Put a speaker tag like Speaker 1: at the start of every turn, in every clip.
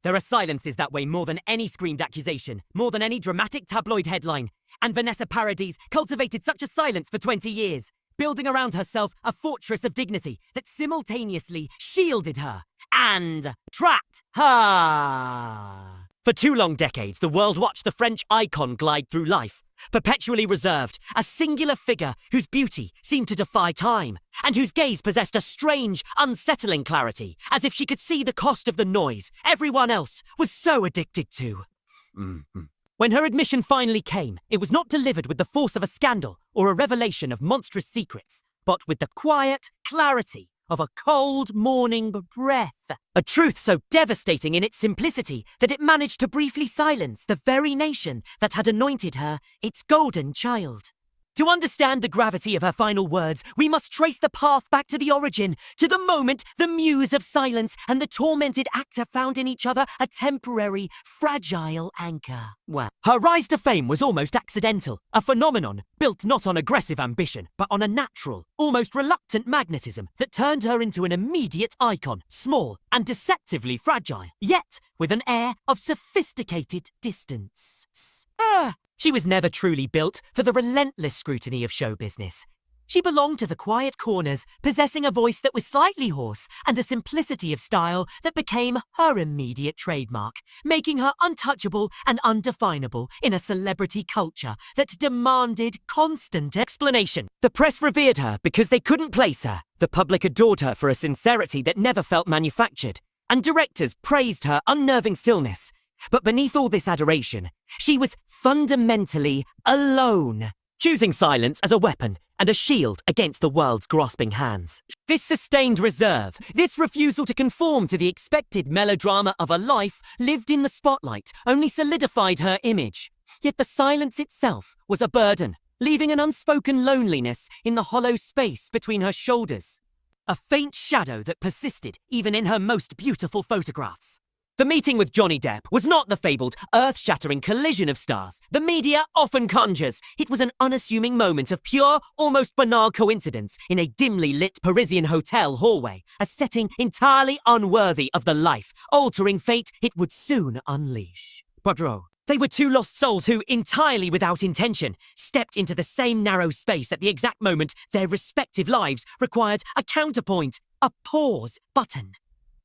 Speaker 1: There are silences that weigh more than any screamed accusation, more than any dramatic tabloid headline. And Vanessa Paradis cultivated such a silence for 20 years, building around herself a fortress of dignity that simultaneously shielded her and trapped her. For 2 long decades, the world watched the French icon glide through life, perpetually reserved, a singular figure whose beauty seemed to defy time, and whose gaze possessed a strange, unsettling clarity, as if she could see the cost of the noise everyone else was so addicted to. When her admission finally came, it was not delivered with the force of a scandal or a revelation of monstrous secrets, but with the quiet clarity of a cold morning breath. A truth so devastating in its simplicity that it managed to briefly silence the very nation that had anointed her its golden child. To understand the gravity of her final words, we must trace the path back to the origin, to the moment the muse of silence and the tormented actor found in each other a temporary, fragile anchor. Well, her rise to fame was almost accidental, a phenomenon built not on aggressive ambition, but on a natural, almost reluctant magnetism that turned her into an immediate icon, small and deceptively fragile, yet with an air of sophisticated distance. She was never truly built for the relentless scrutiny of show business. She belonged to the quiet corners, possessing a voice that was slightly hoarse and a simplicity of style that became her immediate trademark, making her untouchable and undefinable in a celebrity culture that demanded constant explanation. The press revered her because they couldn't place her. The public adored her for a sincerity that never felt manufactured, and directors praised her unnerving stillness. But beneath all this adoration, she was fundamentally alone, choosing silence as a weapon and a shield against the world's grasping hands. This sustained reserve, this refusal to conform to the expected melodrama of a life lived in the spotlight, only solidified her image. Yet the silence itself was a burden, leaving an unspoken loneliness in the hollow space between her shoulders. A faint shadow that persisted even in her most beautiful photographs. The meeting with Johnny Depp was not the fabled, earth-shattering collision of stars the media often conjures. It was an unassuming moment of pure, almost banal coincidence in a dimly lit Parisian hotel hallway, a setting entirely unworthy of the life-altering fate it would soon unleash. Poirot. They were 2 lost souls who, entirely without intention, stepped into the same narrow space at the exact moment their respective lives required a counterpoint, a pause button.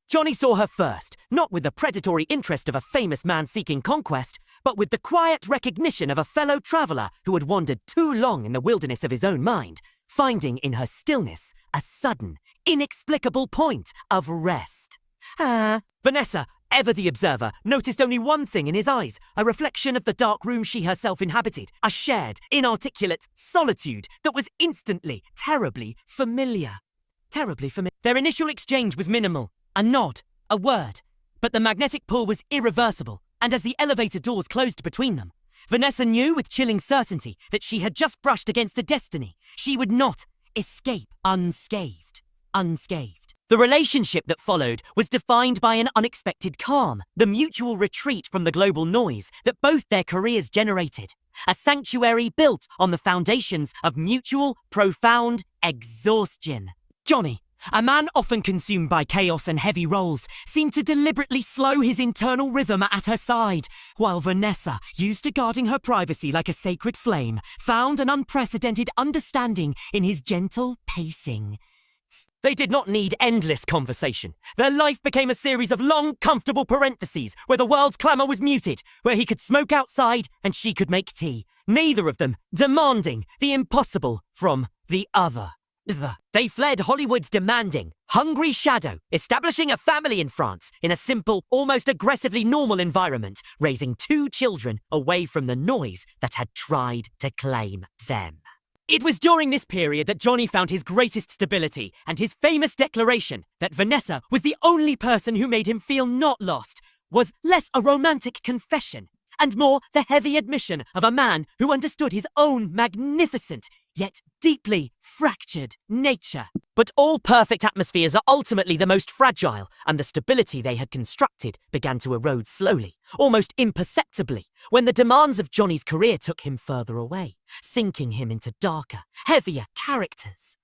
Speaker 1: Johnny saw her first, not with the predatory interest of a famous man seeking conquest, but with the quiet recognition of a fellow traveler who had wandered too long in the wilderness of his own mind, finding in her stillness a sudden, inexplicable point of rest. Vanessa, ever the observer, noticed only one thing in his eyes, a reflection of the dark room she herself inhabited, a shared, inarticulate solitude that was instantly, terribly familiar. Their initial exchange was minimal. A nod, a word, but the magnetic pull was irreversible, and as the elevator doors closed between them, Vanessa knew with chilling certainty that she had just brushed against a destiny she would not escape unscathed. The relationship that followed was defined by an unexpected calm, the mutual retreat from the global noise that both their careers generated, a sanctuary built on the foundations of mutual, profound exhaustion. Johnny, a man often consumed by chaos and heavy roles, seemed to deliberately slow his internal rhythm at her side, while Vanessa, used to guarding her privacy like a sacred flame, found an unprecedented understanding in his gentle pacing. They did not need endless conversation. Their life became a series of long, comfortable parentheses where the world's clamour was muted, where he could smoke outside and she could make tea, neither of them demanding the impossible from the other. They fled Hollywood's demanding, hungry shadow, establishing a family in France in a simple, almost aggressively normal environment, raising 2 children away from the noise that had tried to claim them. It was during this period that Johnny found his greatest stability and his famous declaration that Vanessa was the only person who made him feel not lost was less a romantic confession and more the heavy admission of a man who understood his own magnificent, yet deeply fractured nature. But all perfect atmospheres are ultimately the most fragile, and the stability they had constructed began to erode slowly, almost imperceptibly, when the demands of Johnny's career took him further away, sinking him into darker, heavier characters.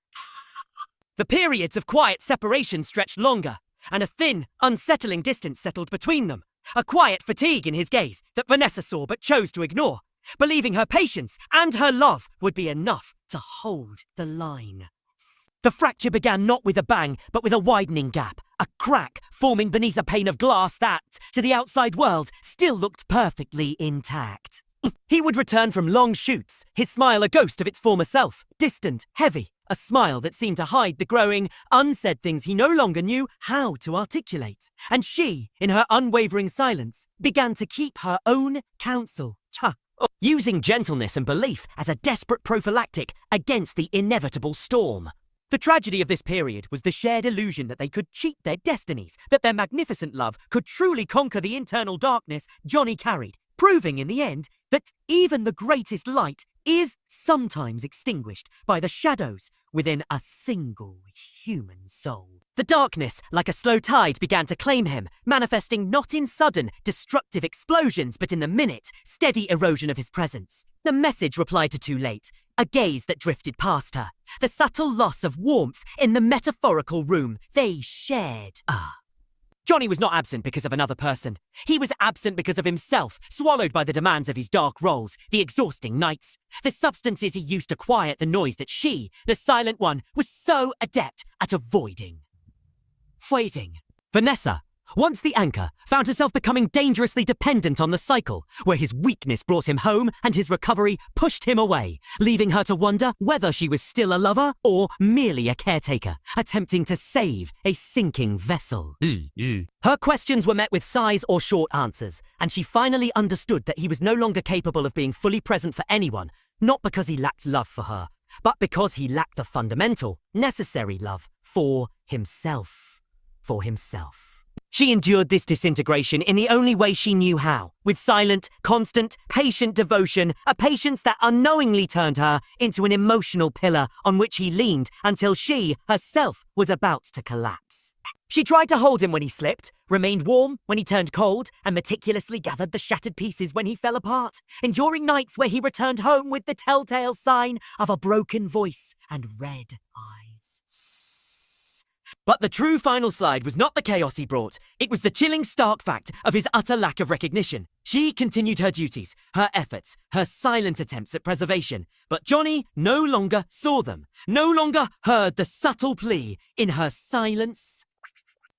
Speaker 1: The periods of quiet separation stretched longer, and a thin, unsettling distance settled between them, a quiet fatigue in his gaze that Vanessa saw but chose to ignore, believing her patience and her love would be enough to hold the line. The fracture began not with a bang, but with a widening gap, a crack forming beneath a pane of glass that, to the outside world, still looked perfectly intact. He would return from long shoots, his smile a ghost of its former self, distant, heavy, a smile that seemed to hide the growing, unsaid things he no longer knew how to articulate. And she, in her unwavering silence, began to keep her own counsel, using gentleness and belief as a desperate prophylactic against the inevitable storm. The tragedy of this period was the shared illusion that they could cheat their destinies, that their magnificent love could truly conquer the internal darkness Johnny carried, proving in the end that even the greatest light is sometimes extinguished by the shadows within a single human soul. The darkness, like a slow tide, began to claim him, manifesting not in sudden, destructive explosions, but in the minute, steady erosion of his presence. The message replied to too late, a gaze that drifted past her, the subtle loss of warmth in the metaphorical room they shared. Johnny was not absent because of another person. He was absent because of himself, swallowed by the demands of his dark roles, the exhausting nights, the substances he used to quiet the noise that she, the silent one, was so adept at avoiding. Waiting. Vanessa, once the anchor, found herself becoming dangerously dependent on the cycle, where his weakness brought him home and his recovery pushed him away, leaving her to wonder whether she was still a lover or merely a caretaker, attempting to save a sinking vessel. Her questions were met with sighs or short answers, and she finally understood that he was no longer capable of being fully present for anyone, not because he lacked love for her, but because he lacked the fundamental, necessary love for himself. She endured this disintegration in the only way she knew how, with silent, constant, patient devotion, a patience that unknowingly turned her into an emotional pillar on which he leaned until she, herself, was about to collapse. She tried to hold him when he slipped, remained warm when he turned cold, and meticulously gathered the shattered pieces when he fell apart, enduring nights where he returned home with the telltale sign of a broken voice and red eyes. But the true final slide was not the chaos he brought. It was the chilling stark fact of his utter lack of recognition. She continued her duties, her efforts, her silent attempts at preservation, but Johnny no longer saw them, no longer heard the subtle plea in her silence.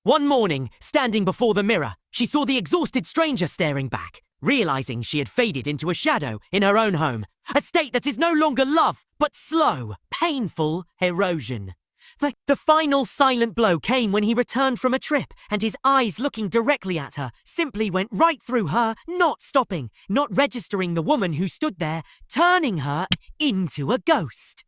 Speaker 1: One morning, standing before the mirror, she saw the exhausted stranger staring back, realizing she had faded into a shadow in her own home, a state that is no longer love, but slow, painful erosion. The final silent blow came when he returned from a trip, and his eyes looking directly at her simply went right through her, not stopping, not registering the woman who stood there, turning her into a ghost.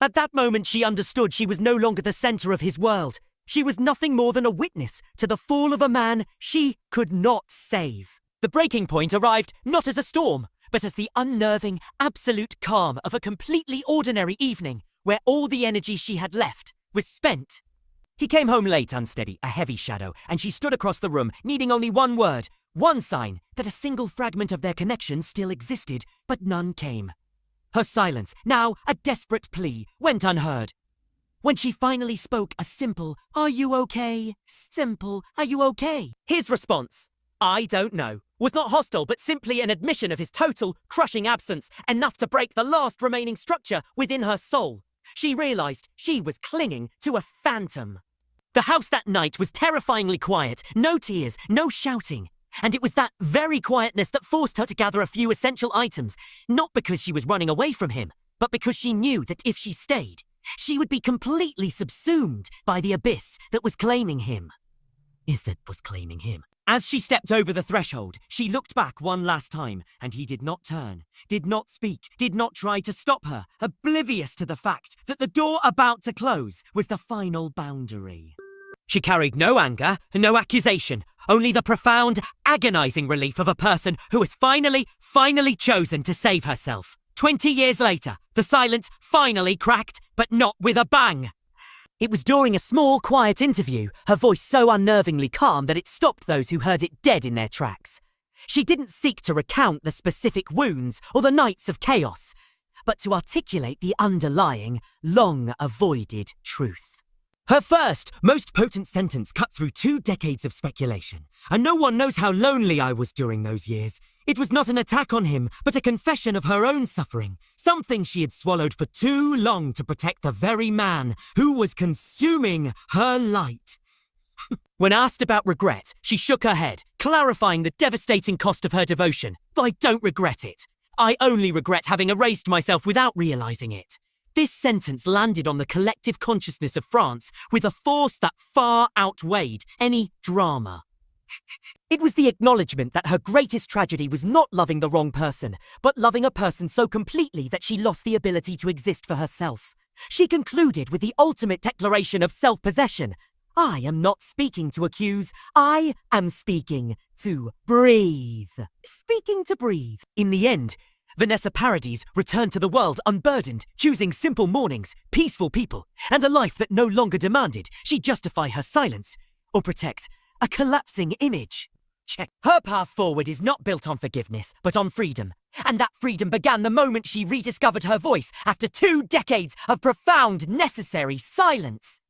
Speaker 1: At that moment she understood she was no longer the center of his world. She was nothing more than a witness to the fall of a man she could not save. The breaking point arrived not as a storm, but as the unnerving, absolute calm of a completely ordinary evening, where all the energy she had left was spent. He came home late, unsteady, a heavy shadow, and she stood across the room, needing only one word, one sign that a single fragment of their connection still existed, but none came. Her silence, now a desperate plea, went unheard. When she finally spoke a simple, "Are you okay?" Simple, "Are you okay?" His response, "I don't know," was not hostile, but simply an admission of his total, crushing absence, enough to break the last remaining structure within her soul. She realized she was clinging to a phantom. The house that night was terrifyingly quiet, no tears, no shouting. And it was that very quietness that forced her to gather a few essential items, not because she was running away from him, but because she knew that if she stayed, she would be completely subsumed by the abyss that was claiming him. As she stepped over the threshold, she looked back one last time, and he did not turn, did not speak, did not try to stop her, oblivious to the fact that the door about to close was the final boundary. She carried no anger, no accusation, only the profound, agonizing relief of a person who has finally chosen to save herself. 20 years later, the silence finally cracked, but not with a bang. It was during a small, quiet interview, her voice so unnervingly calm that it stopped those who heard it dead in their tracks. She didn't seek to recount the specific wounds or the nights of chaos, but to articulate the underlying, long-avoided truth. Her first, most potent sentence cut through 2 decades of speculation, and no one knows how lonely I was during those years. It was not an attack on him, but a confession of her own suffering, something she had swallowed for too long to protect the very man who was consuming her light. When asked about regret, she shook her head, clarifying the devastating cost of her devotion. I don't regret it. I only regret having erased myself without realizing it. This sentence landed on the collective consciousness of France with a force that far outweighed any drama. It was the acknowledgement that her greatest tragedy was not loving the wrong person, but loving a person so completely that she lost the ability to exist for herself. She concluded with the ultimate declaration of self-possession. I am not speaking to accuse, I am speaking to breathe. Speaking to breathe. In the end, Vanessa Paradis returned to the world unburdened, choosing simple mornings, peaceful people, and a life that no longer demanded she justify her silence or protect a collapsing image. Check. Her path forward is not built on forgiveness, but on freedom. And that freedom began the moment she rediscovered her voice after 2 decades of profound, necessary silence.